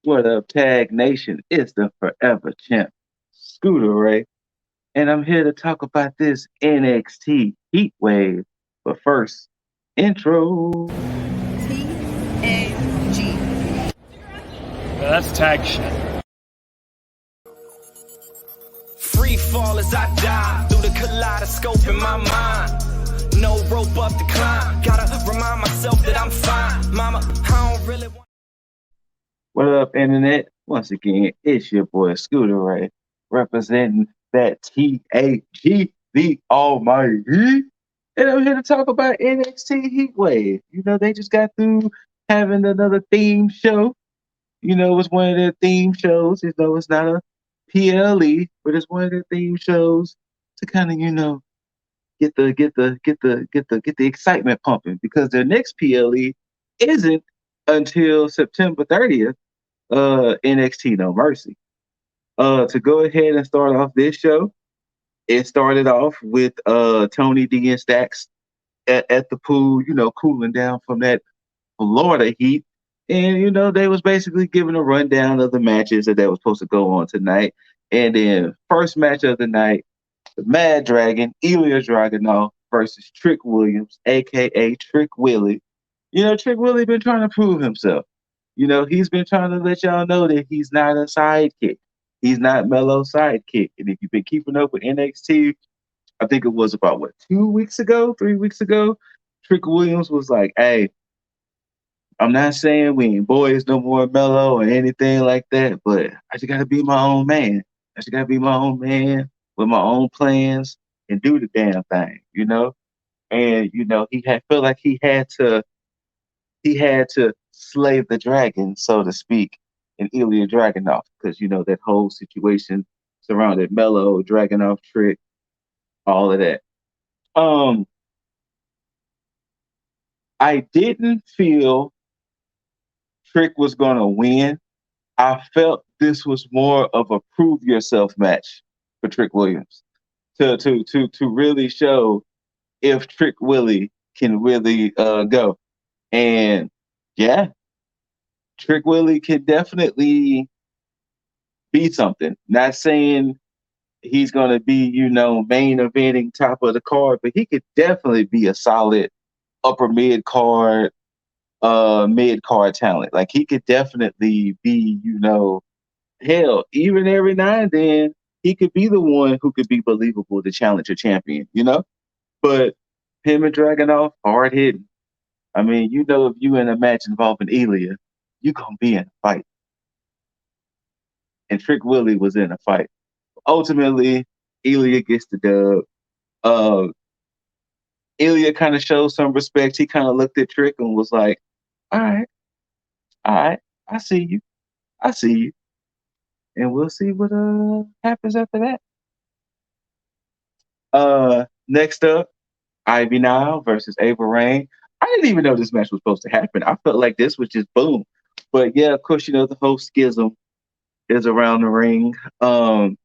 What up, Tag Nation? It's the forever champ, ScooterRay, and I'm here to talk about this NXT Heatwave. But first, intro. T.A.G. That's tag shit. Free fall as I dive through the kaleidoscope in my mind. No rope up to climb. Gotta remind myself that I'm fine. Mama, I don't really want. What up, Internet? Once again, it's your boy ScooterRay, representing that T.A.G, the Almighty. And I'm here to talk about NXT Heatwave. They just got through having another theme show. It's one of their theme shows. It's not a PLE, but it's one of their theme shows to kind of, get the excitement pumping because their next PLE isn't until September 30th. NXT No Mercy. To go ahead and start off this show, it started off with Tony D and Stacks at the pool, cooling down from that Florida heat. And, they was basically giving a rundown of the matches that was supposed to go on tonight. And then first match of the night, the Mad Dragon, Ilya Dragunov versus Trick Williams, a.k.a. Trick Willie. Trick Willie been trying to prove himself. He's been trying to let y'all know that he's not a sidekick. He's not Melo's sidekick. And if you've been keeping up with NXT, I think it was about, 2 weeks ago, 3 weeks ago, Trick Williams was like, hey, I'm not saying we ain't boys no more, Melo, or anything like that, but I just got to be my own man. I just got to be my own man with my own plans and do the damn thing, And, he had felt like he had to slay the dragon, so to speak, in Ilya Dragunov, because that whole situation surrounded Melo, Dragunov, Trick, all of that. I didn't feel Trick was gonna win. I felt this was more of a prove yourself match for Trick Williams to really show if Trick Willie can really go. And yeah, Trick Willie can definitely be something. Not saying he's going to be, main eventing top of the card, but he could definitely be a solid upper mid card talent. Like he could definitely be, hell, even every now and then he could be the one who could be believable to challenge a champion, But him and Dragunov, hard hitting. I mean, if you in a match involving Ilya, you gonna be in a fight. And Trick Willie was in a fight. Ultimately, Ilya gets the dub. Uh, Ilya kind of showed some respect. He kind of looked at Trick and was like, all right, I see you. I see you. And we'll see what happens after that. Next up, Ivy Nile versus Ava Rain. I didn't even know this match was supposed to happen. I felt like this was just boom. But yeah, of course, the whole schism is around the ring. And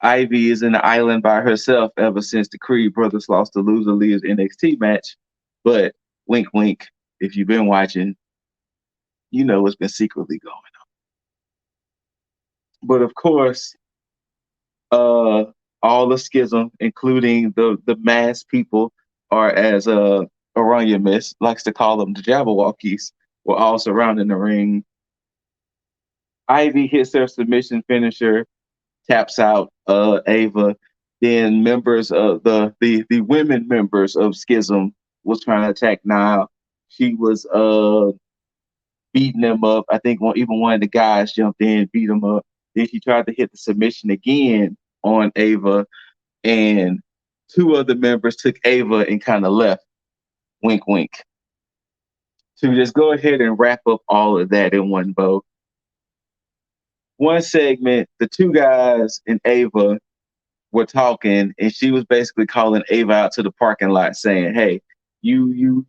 Ivy is in the island by herself ever since the Creed brothers lost the loser leaves NXT match. But wink, wink, if you've been watching, what's been secretly going on. But of course, all the schism, including the mass people, or as Aranya Miss likes to call them, the Jabberwockies, were all surrounding the ring. Ivy hits her submission finisher, taps out Ava. Then members of the women members of Schism was trying to attack Nile. She was beating them up. I think even one of the guys jumped in, beat them up. Then she tried to hit the submission again on Ava, and two other members took Ava and kind of left. Wink, wink. To just go ahead and wrap up all of that in one bow. One segment, the two guys and Ava were talking, and she was basically calling Ava out to the parking lot, saying, "Hey, you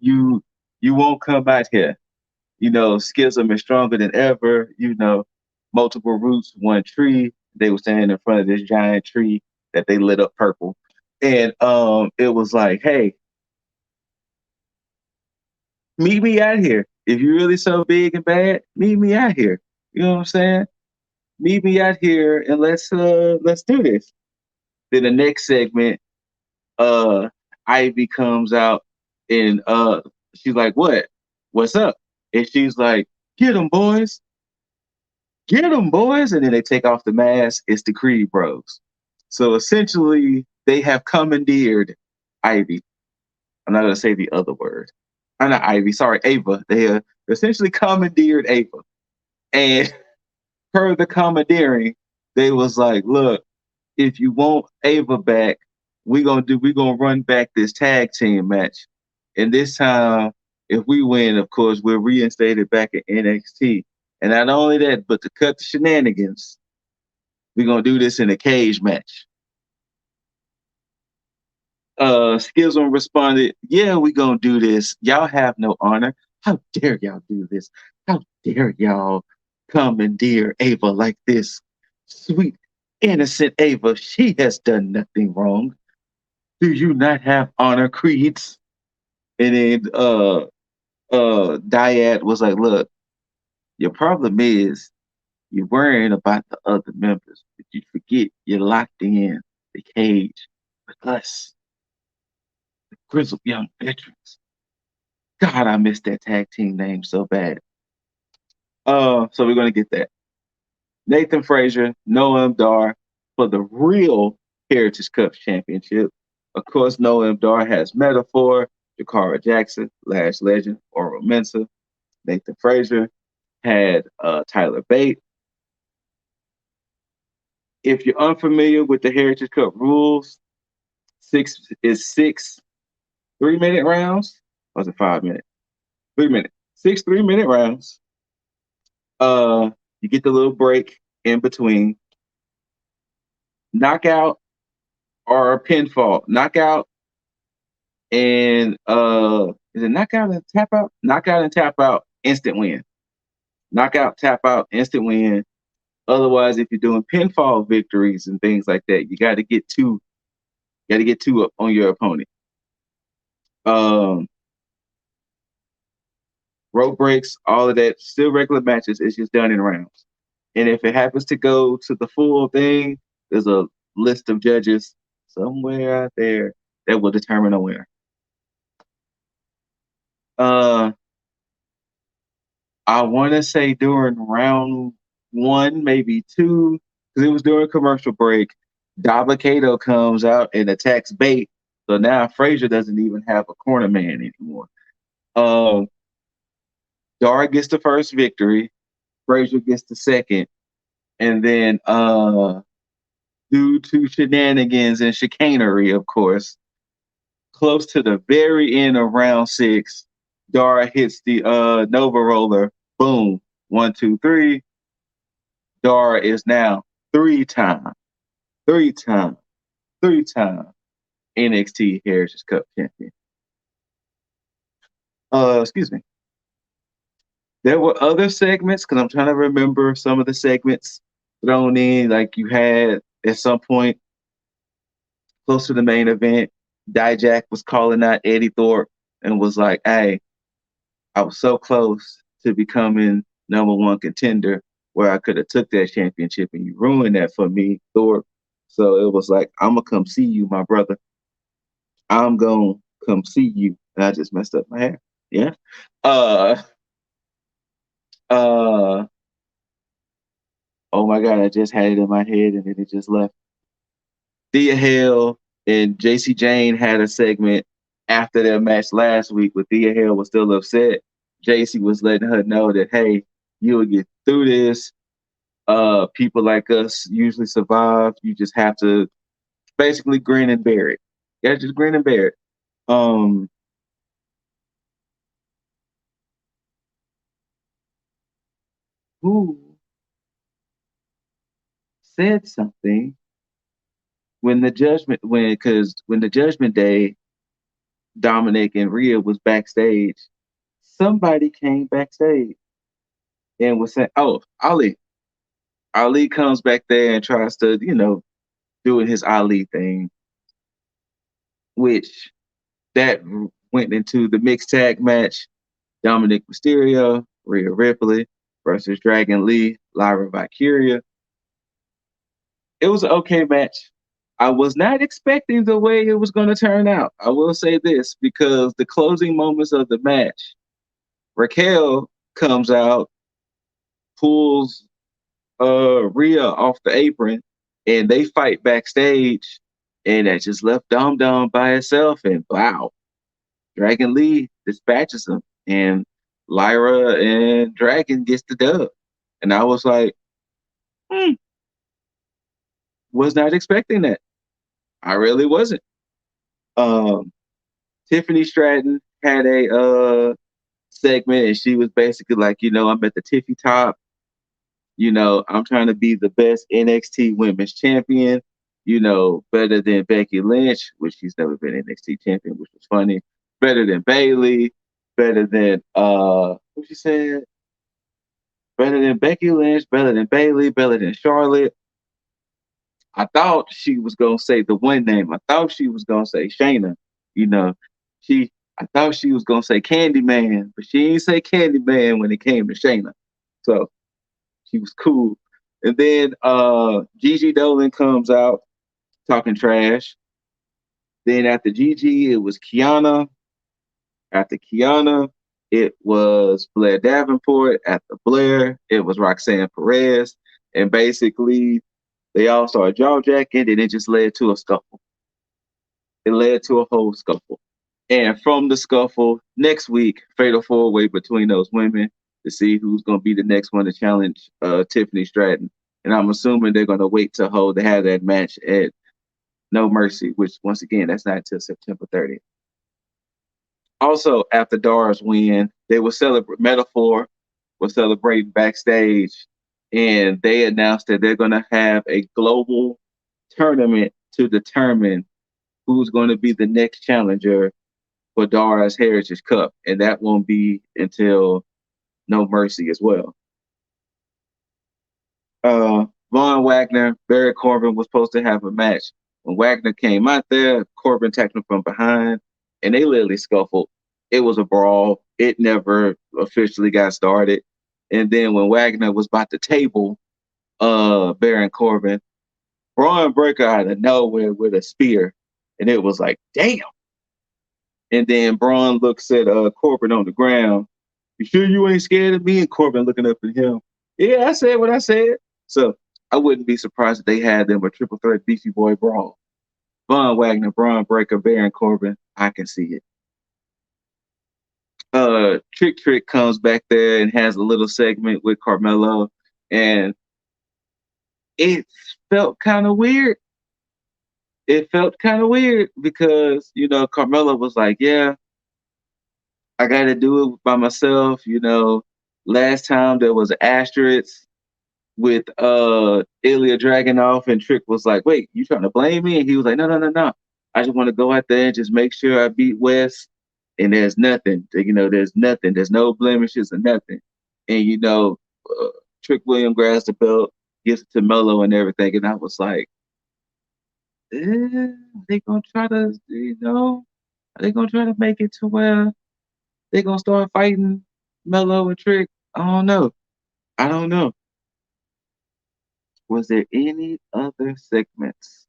won't come out here. Schism is stronger than ever. Multiple roots, one tree." They were standing in front of this giant tree that they lit up purple, and it was like, "Hey, meet me out here. If you're really so big and bad, meet me out here. You know what I'm saying? Meet me out here and let's do this. Then the next segment, Ivy comes out and she's like, "What? What's up?" And she's like, "Get them boys, get them boys!" And then they take off the mask. It's the Creed Bros. So essentially, they have commandeered Ivy. I'm not gonna say the other word. I'm not Ivy. Sorry, Ava. They have essentially commandeered Ava, and per the commandeering, they was like, "Look, if you want Ava back, we're gonna run back this tag team match. And this time, if we win, of course, we're reinstated back at NXT. And not only that, but to cut the shenanigans, we're gonna do this in a cage match." Schism responded, "Yeah, we gonna do this. Y'all have no honor. How dare y'all do this? How dare y'all commandeer Ava like this? Sweet, innocent Ava, she has done nothing wrong. Do you not have honor creeds?" And then Dyad was like, "Look, your problem is you're worrying about the other members, but you forget you're locked in the cage with us, the grizzled young veterans." God, I missed that tag team name so bad. So we're gonna get that. Nathan Frazier, Noam Dar for the real Heritage Cup Championship. Of course, Noam Dar has Metaphor, Jakara Jackson, Lash Legend, Oro Mensa. Nathan Frazier had Tyler Bate. If you're unfamiliar with the Heritage Cup rules, six 3-minute rounds. Or was it 5 minutes? 3 minutes. 6 3-minute rounds. You get the little break in between. Knockout or pinfall. Knockout and is it knockout and tap out? Knockout and tap out, instant win. Knockout, tap out, instant win. Otherwise, if you're doing pinfall victories and things like that, you got to get two. You got to get two up on your opponent. Rope breaks, all of that, still regular matches. It's just done in rounds. And if it happens to go to the full thing, there's a list of judges somewhere out there that will determine a winner. I want to say during round 1, maybe 2, because it was during commercial break, Dabba-Kato comes out and attacks Bate. So now Frazier doesn't even have a corner man anymore. Dar gets the first victory. Frazier gets the second. And then due to shenanigans and chicanery, of course, close to the very end of round 6, Dar hits the Nova Roller. Boom. 1, 2, 3. Dar is now 3-time NXT Heritage Cup champion. Excuse me. There were other segments because I'm trying to remember some of the segments thrown in. Like you had at some point close to the main event, Dijak was calling out Eddie Thorpe and was like, "Hey, I was so close to becoming #1 contender where I could have took that championship and you ruined that for me, Thorpe." So it was like, "I'm gonna come see you, my brother. I'm gonna come see you." And I just messed up my hair. Yeah. Uh uh oh my god, I just had it in my head and then it just left. Thea Hale and JC Jane had a segment after their match last week where Thea Hale was still upset. JC was letting her know that, hey, you will get through this. People like us usually survive. You just have to basically grin and bear it. Yeah, just grin and bear it. Who said something when the Judgment Day, Dominic and Rhea was backstage. Somebody came backstage and was saying, "Oh, Ali." Ali comes back there and tries to, doing his Ali thing, which that went into the mixed tag match. Dominic Mysterio, Rhea Ripley versus Dragon Lee, Lyra Valkyria. It was an okay match. I was not expecting the way it was going to turn out. I will say this because the closing moments of the match, Raquel comes out, pulls Rhea off the apron, and they fight backstage, and that just left Dom Dom by itself. And wow, Dragon Lee dispatches him, and Lyra and Dragon gets the dub. And I was like, was not expecting that. I really wasn't. Um, Tiffany Stratton had a segment, and she was basically like, I'm at the tippy top. I'm trying to be the best NXT Women's Champion. Better than Becky Lynch, which she's never been NXT Champion, which was funny. Better than Bayley. Better than what she said. Better than Becky Lynch. Better than Bayley. Better than Charlotte. I thought she was gonna say the one name. I thought she was gonna say Shayna. You know, she. I thought she was gonna say Candyman, but she didn't say Candyman when it came to Shayna. So she was cool. And then Gigi Dolan comes out talking trash. Then after Gigi, it was Kiana. After Kiana, it was Blair Davenport. After Blair, it was Roxanne Perez. And basically, they all started jaw jacking, and it just led to a scuffle. It led to a whole scuffle. And from the scuffle, next week, fatal four-way between those women to see who's going to be the next one to challenge Tiffany Stratton. And I'm assuming they're going to wait to have that match at No Mercy, which, once again, that's not until September 30th. Also, after Dara's win, they were Metaphor was celebrating backstage, and they announced that they're going to have a global tournament to determine who's going to be the next challenger for Dara's Heritage Cup, and that won't be until No Mercy as well. Von Wagner, Barry Corbin was supposed to have a match. When Wagner came out there, Corbin attacked him from behind, and they literally scuffled. It was a brawl. It never officially got started. And then when Wagner was about to table Baron Corbin, Braun Breaker out of nowhere with a spear, and it was like, damn. And then Braun looks at Corbin on the ground. You sure you ain't scared of me? And Corbin looking up at him. Yeah, I said what I said. So I wouldn't be surprised if they had them a triple threat Beastie Boy brawl. Von Wagner, Braun Breaker, Baron Corbin. I can see it. Trick comes back there and has a little segment with Carmelo, and it felt kind of weird. It felt kind of weird because Carmelo was like, "Yeah, I got to do it by myself." Last time there was asterisks with Ilya Dragunov, and Trick was like, "Wait, you trying to blame me?" And he was like, "No. I just want to go out there and just make sure I beat West." And there's nothing, there's nothing. There's no blemishes or nothing. And Trick William grabs the belt, gives it to Melo and everything. And I was like, they gonna try to, are they gonna try to make it to where they gonna start fighting Melo and Trick? I don't know. Was there any other segments?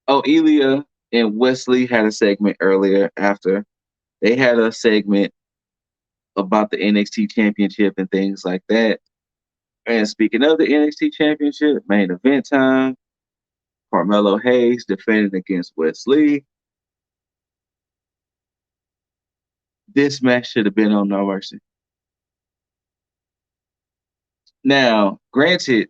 Oh, Ilya and Wesley had a segment earlier after. They had a segment about the NXT Championship and things like that. And speaking of the NXT Championship, main event time, Carmelo Hayes defending against Wesley. This match should have been on No Mercy. Now, granted,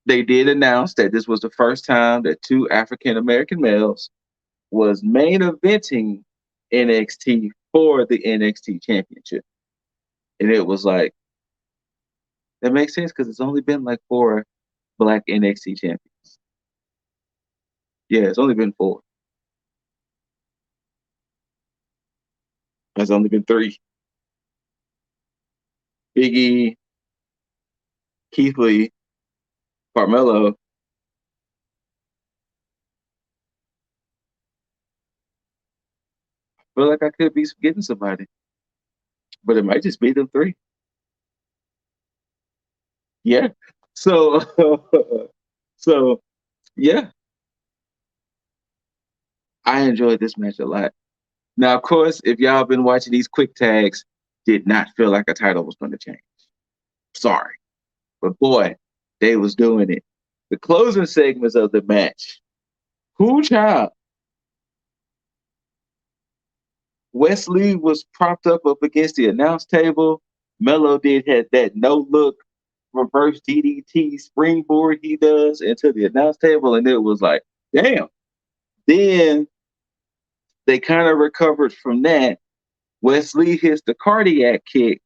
they did announce that this was the first time that two African American males was main eventing NXT for the NXT Championship. And it was like, that makes sense because it's only been like 4 black NXT champions. Yeah, it's only been 4. It's only been 3. Biggie, Keith Lee, Carmelo. I feel like I could be forgetting somebody. but it might just be them three. Yeah. So, so yeah, I enjoyed this match a lot. Now, of course, if y'all been watching these quick tags, did not feel like a title was going to change. Sorry, but boy, they was doing it. The closing segments of the match. Who child? Wesley was propped up against the announce table. Mello had that no look reverse DDT springboard he does into the announce table, and it was like, damn. Then they kind of recovered from that. Wesley hits the cardiac kick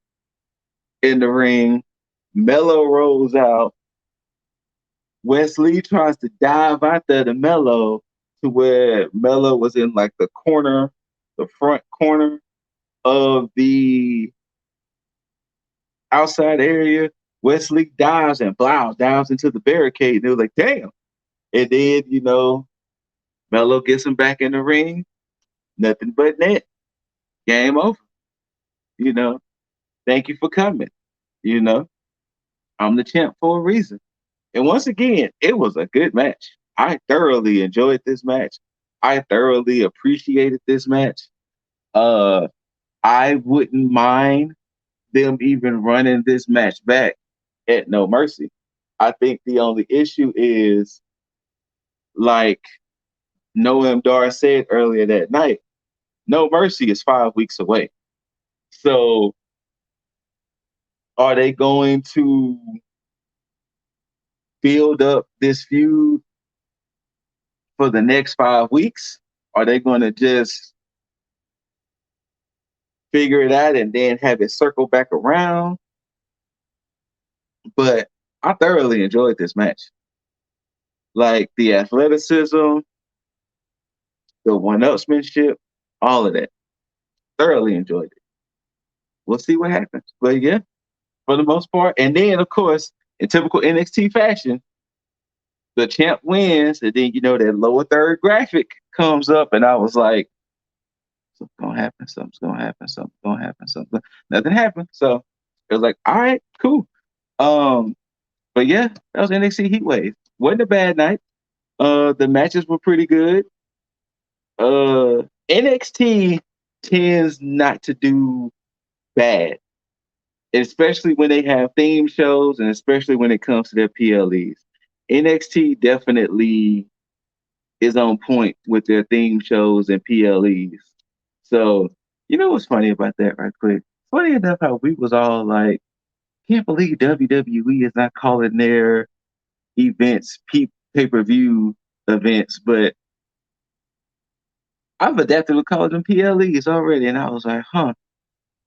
in the ring. Mello rolls out. Wesley tries to dive out there to Mello to where Mello was in like the corner, the front corner of the outside area. Wesley dives and dives into the barricade. And it was like, damn. And then, Mello gets him back in the ring. Nothing but net. Game over. Thank you for coming. I'm the champ for a reason. And once again, it was a good match. I thoroughly enjoyed this match. I thoroughly appreciated this match. I wouldn't mind them even running this match back at No Mercy. I think the only issue is, like Noam Dar said earlier that night, No Mercy is 5 weeks away. So are they going to build up this feud for the next 5 weeks? Are they going to just figure it out and then have it circle back around? But I thoroughly enjoyed this match. Like the athleticism, the one-upsmanship, all of that. Thoroughly enjoyed it. We'll see what happens. But yeah, for the most part. And then, of course, in typical NXT fashion, the champ wins, and then that lower third graphic comes up, and I was like, something's gonna happen, something's gonna happen, something's gonna happen, something. Nothing happened. So it was like, all right, cool. But yeah, that was NXT Heatwave. Wasn't a bad night. The matches were pretty good. NXT tends not to do bad, especially when they have theme shows, and especially when it comes to their PLEs. NXT definitely is on point with their theme shows and PLEs. So, what's funny about that right quick? Funny enough how we was all like, can't believe WWE is not calling their events pay-per-view events, but I've adapted to calling them PLEs already, and I was like,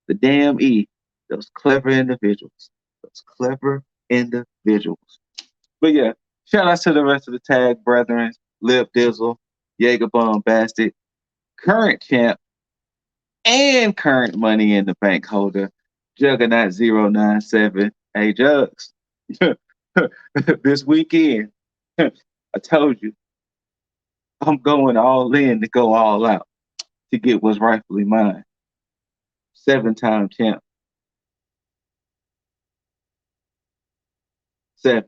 the damn E. Those clever individuals. Those clever individuals. But yeah, shout out to the rest of the tag brethren, Lip Dizzle, Jaeger Bomb Bastard, current champ, and current Money in the Bank holder, Juggernaut 097. Hey, Juggs, this weekend, I told you, I'm going all in to go all out to get what's rightfully mine. 7-time champ. 7.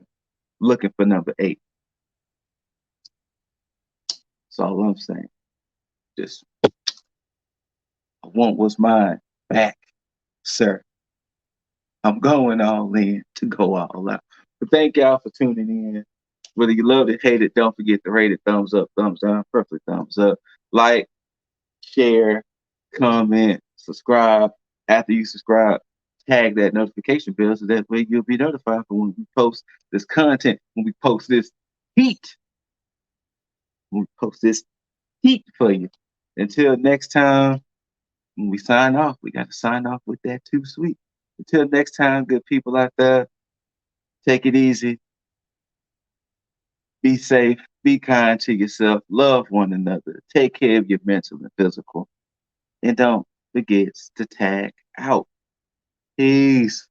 Looking for number 8. That's all I'm saying. Just, I want what's mine back, sir. I'm going all in to go all out. But thank y'all for tuning in. Whether you love it, hate it, don't forget to rate it. Thumbs up, thumbs down, perfect thumbs up. Like, share, comment, subscribe. After you subscribe, tag that notification bell so that way you'll be notified for when we post this content, when we post this heat. When we post this heat for you. Until next time, when we sign off, we got to sign off with that too sweet. Until next time, good people out there, take it easy. Be safe. Be kind to yourself. Love one another. Take care of your mental and physical. And don't forget to tag out. Peace.